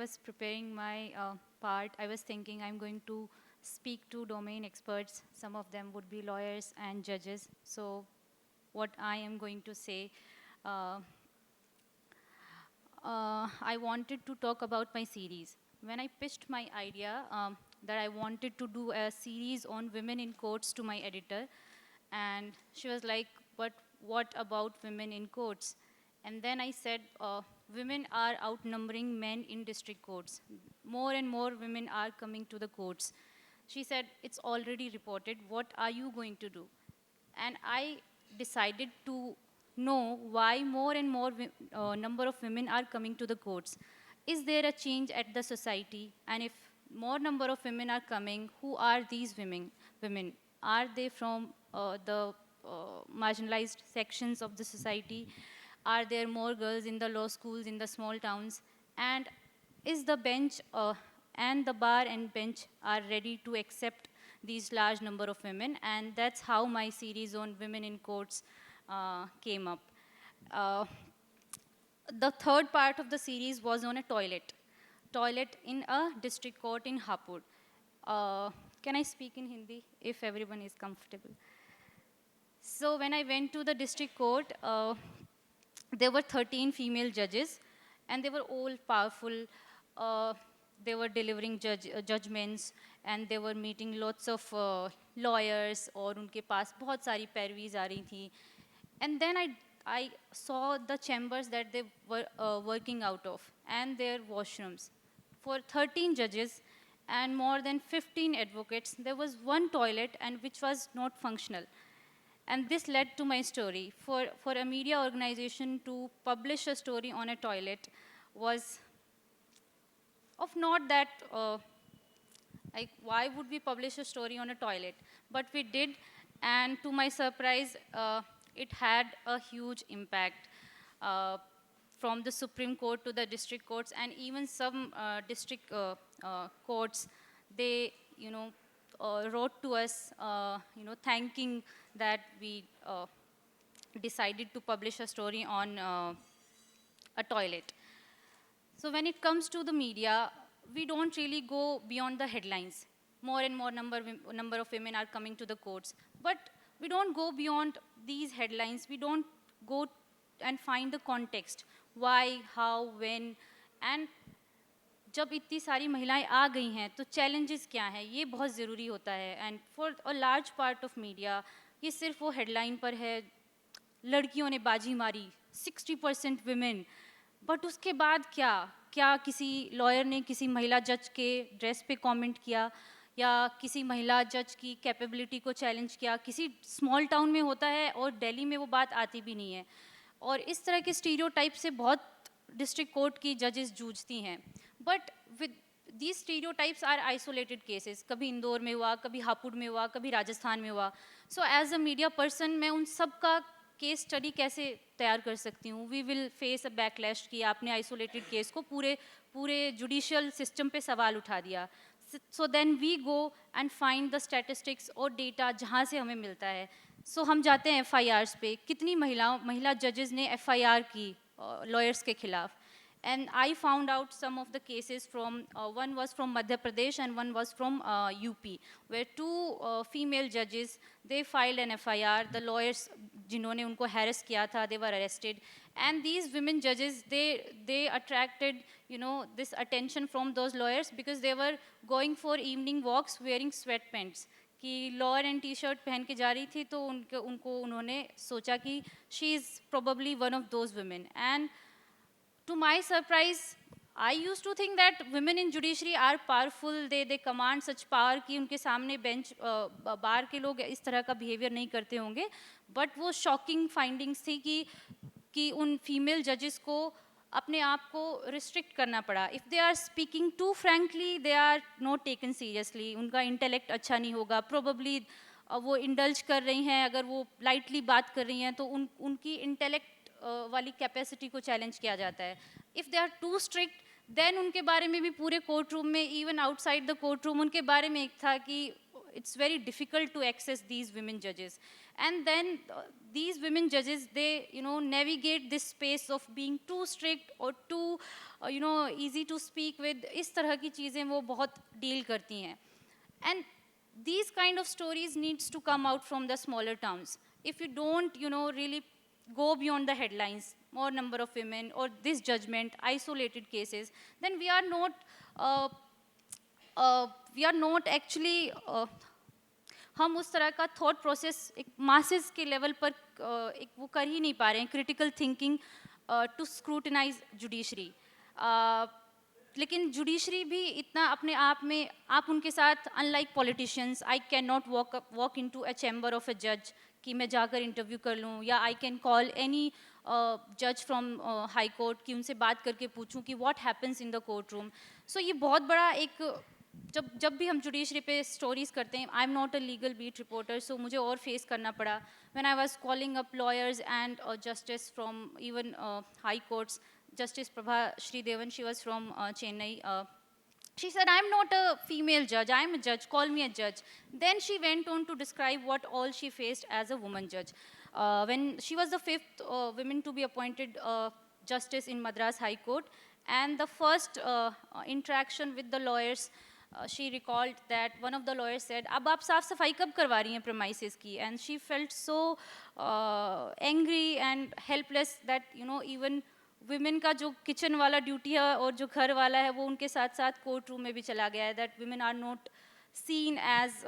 was preparing my part, I was thinking I'm going to speak to domain experts. Some of them would be lawyers and judges. So what I am going to say, uh, I wanted to talk about my series. When I pitched my idea that I wanted to do a series on women in courts to my editor, and she was like, but what about women in courts? And then I said, women are outnumbering men in district courts. More and more women are coming to the courts. She said, it's already reported. What are you going to do? And I decided to know why more and more number of women are coming to the courts. Is there a change at the society? And if more number of women are coming, who are these women? Women are they from the marginalized sections of the society? Are there more girls in the law schools in the small towns? And is the bench and the bar and bench are ready to accept these large number of women? And that's how my series on women in courts came up. Uh, the third part of the series was on a toilet in a district court in Hapur. Can I speak in Hindi if everyone is comfortable? So when I went to the district court, there were 13 female judges, and they were all powerful. Uh, they were delivering judgments, and they were meeting lots of lawyers, और उनके पास बहुत सारी पैरवीज आ रही थी. And then I saw the chambers that they were working out of, and their washrooms. For 13 judges and more than 15 advocates, there was one toilet and which was not functional. And this led to my story. For a media organization to publish a story on a toilet was of not that, like, why would we publish a story on a toilet? But we did, and to my surprise, it had a huge impact. From the Supreme Court to the district courts, and even some district courts, they, wrote to us, thanking that we decided to publish a story on a toilet. So when it comes to the media, we don't really go beyond the headlines. More and more number of women are coming to the courts. But we don't go beyond these headlines. We don't go and find the context. Why, how, when, and जब इतनी सारी महिलाएं आ गई हैं तो challenges क्या हैं, ये बहुत ज़रूरी होता है. And for a large part of media ये सिर्फ वो हेडलाइन पर है, लड़कियों ने बाजी मारी, 60% विमेन. बट उसके बाद क्या क्या किसी लॉयर ने किसी महिला जज के ड्रेस पे कमेंट किया, या किसी महिला जज की कैपेबिलिटी को चैलेंज किया? किसी स्मॉल टाउन में होता है और दिल्ली में वो बात आती भी नहीं है. और इस तरह के स्टीरियोटाइप से बहुत डिस्ट्रिक्ट कोर्ट की जजेस जूझती हैं. But with these stereotypes are isolated cases. कभी इंदौर में हुआ, कभी हापुड़ में हुआ, कभी राजस्थान में हुआ. So as a media person मैं उन सब का केस स्टडी कैसे तैयार कर सकती हूँ? We will face a backlash कि आपने आइसोलेटेड केस को पूरे जुडिशियल सिस्टम पे सवाल उठा दिया. So then we go and find the statistics और डेटा जहाँ से हमें मिलता है. सो हम जाते हैं FIRs पे, कितनी महिला जजेस ने FIR की लॉयर्स के खिलाफ. And I found out some of the cases from, one was from Madhya Pradesh and one was from UP, where two female judges, they filed an FIR. The lawyers जिन्होंने उनको harass किया था, they were arrested. And these women judges, they attracted, this attention from those lawyers because they were going for evening walks wearing sweatpants. कि lawyer and T-shirt पहन के जा रही थी, तो उनको उन्होंने सोचा कि she is probably one of those women. And to my surprise, I used to think that women in judiciary are powerful. They command such power कि उनके सामने बेंच बार के लोग इस तरह का बिहेवियर नहीं करते होंगे. बट वो शॉकिंग फाइंडिंग्स थी कि उन फीमेल जजेस को अपने आप को रिस्ट्रिक्ट करना पड़ा. If they are speaking to frankly, they are not taken seriously. उनका इंटेलेक्ट अच्छा नहीं होगा, प्रोबेबली वो इंडल्ज कर रही हैं. अगर वो लाइटली बात कर रही हैं तो उनकी इंटेलेक्ट वाली कैपेसिटी को चैलेंज किया जाता है. If they are too strict, then उनके बारे में भी पूरे कोर्ट रूम में, even outside the court room, उनके बारे में एक था कि it's very difficult to access these women judges. And then these women judges, they, navigate this space of being too strict or too, easy to speak with. इस तरह की चीज़ें वो बहुत deal करती हैं. And these kind of stories needs to come out from the smaller towns. If you don't, really go beyond the headlines, more number of women or this judgment, isolated cases, then uh, we are not actually हम उस तरह का thought process एक masses के level पर एक वो कर ही नहीं पा रहे हैं, critical thinking to scrutinize judiciary. लेकिन जुडिशरी भी इतना अपने आप में, आप उनके साथ unlike politicians, I can not walk into a chamber of a जज कि मैं जाकर इंटरव्यू कर लूँ, या आई कैन कॉल एनी जज फ्रॉम हाई कोर्ट कि उनसे बात करके पूछूं कि what happens in the court room. So ये बहुत बड़ा एक, जब भी हम जुडिशरी पे स्टोरीज करते हैं, I am not a legal beat reporter, so मुझे और फेस करना पड़ा. When I was calling up lawyers and justice from even high courts, Justice Prabha Sridevan, she was from Chennai. She said, I'm not a female judge, I'm a judge, call me a judge. Then she went on to describe what all she faced as a woman judge. When she was the 5th woman to be appointed justice in Madras High Court, and the first interaction with the lawyers, she recalled that one of the lawyers said, अब आप साफ सफाई कब करवा रही हैं premises की? And she felt so angry and helpless that, even women का जो किचन वाला ड्यूटी है और जो घर वाला है, वो उनके साथ साथ कोर्ट रूम में भी चला गया है. That women are not seen as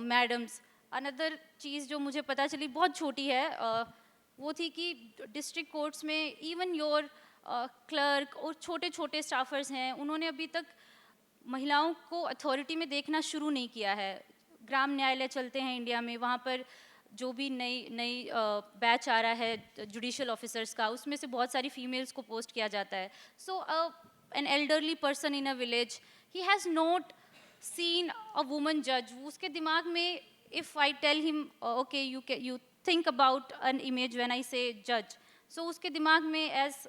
madams. Another चीज़ जो मुझे पता चली, बहुत छोटी है, वो थी कि डिस्ट्रिक्ट कोर्ट्स में इवन योर क्लर्क और छोटे छोटे स्टाफर्स हैं, उन्होंने अभी तक महिलाओं को अथॉरिटी में देखना शुरू नहीं किया है. ग्राम न्यायालय चलते हैं इंडिया में, वहाँ पर जो भी नई बैच आ रहा है जुडिशियल ऑफिसर्स का, उसमें से बहुत सारी फीमेल्स को पोस्ट किया जाता है. So an elderly person in a village, he has not seen a woman जज. उसके दिमाग में, if I tell him okay you think about an image when I say जज, सो उसके दिमाग में एज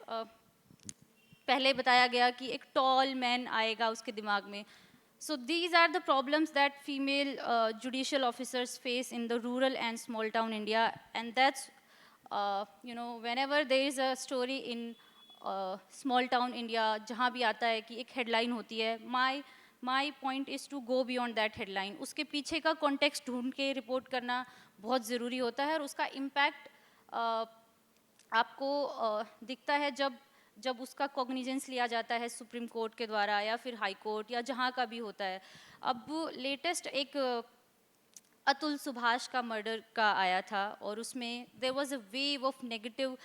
पहले बताया गया कि एक टॉल मैन आएगा उसके दिमाग में. So these are the problems that female judicial officers face in the rural and small town India, and that's whenever there is a story in small town India, जहाँ भी आता है कि एक headline होती है, my point is to go beyond that headline. उसके पीछे का context ढूंढ के report करना बहुत ज़रूरी होता है, और उसका impact आपको दिखता है जब उसका कॉग्निजेंस लिया जाता है सुप्रीम कोर्ट के द्वारा या फिर हाई कोर्ट या जहाँ का भी होता है. अब लेटेस्ट एक अतुल सुभाष का मर्डर का आया था, और उसमें there was a wave of negative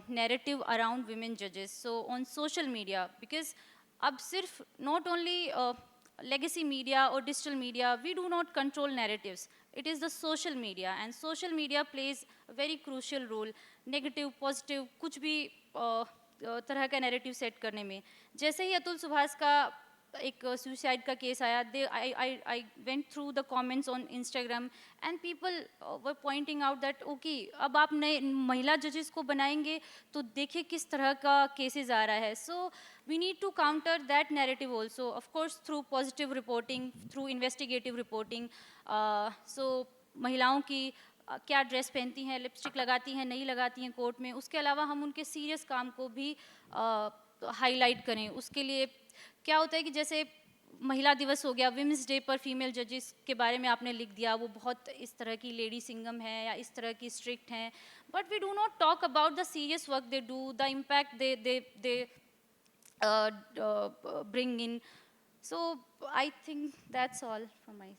narrative around women जजेस. So on social media, because अब सिर्फ not only legacy media or digital media, we do not control narratives. It is the social media, and social media plays a very crucial role. Negative, positive, कुछ भी तरह का narrative set करने में. जैसे ही अतुल सुभाष का एक सुसाइड का केस आया, I went through the comments on Instagram, and people were pointing out that okay, अब आप नए महिला जजेस को बनाएंगे तो देखिए किस तरह का केसेस आ रहा है. So we need to counter that narrative also, of course through positive reporting, through investigative reporting. So महिलाओं की क्या ड्रेस पहनती हैं, लिपस्टिक लगाती हैं, नहीं लगाती हैं कोर्ट में, उसके अलावा हम उनके सीरियस काम को भी हाईलाइट करें. उसके लिए क्या होता है कि जैसे महिला दिवस हो गया, विमेंस डे पर फीमेल जजेस के बारे में आपने लिख दिया, वो बहुत इस तरह की लेडी सिंगम है या इस तरह की स्ट्रिक्ट हैं, but we do not talk about the serious work they do, the impact they bring in. So I think that's all from my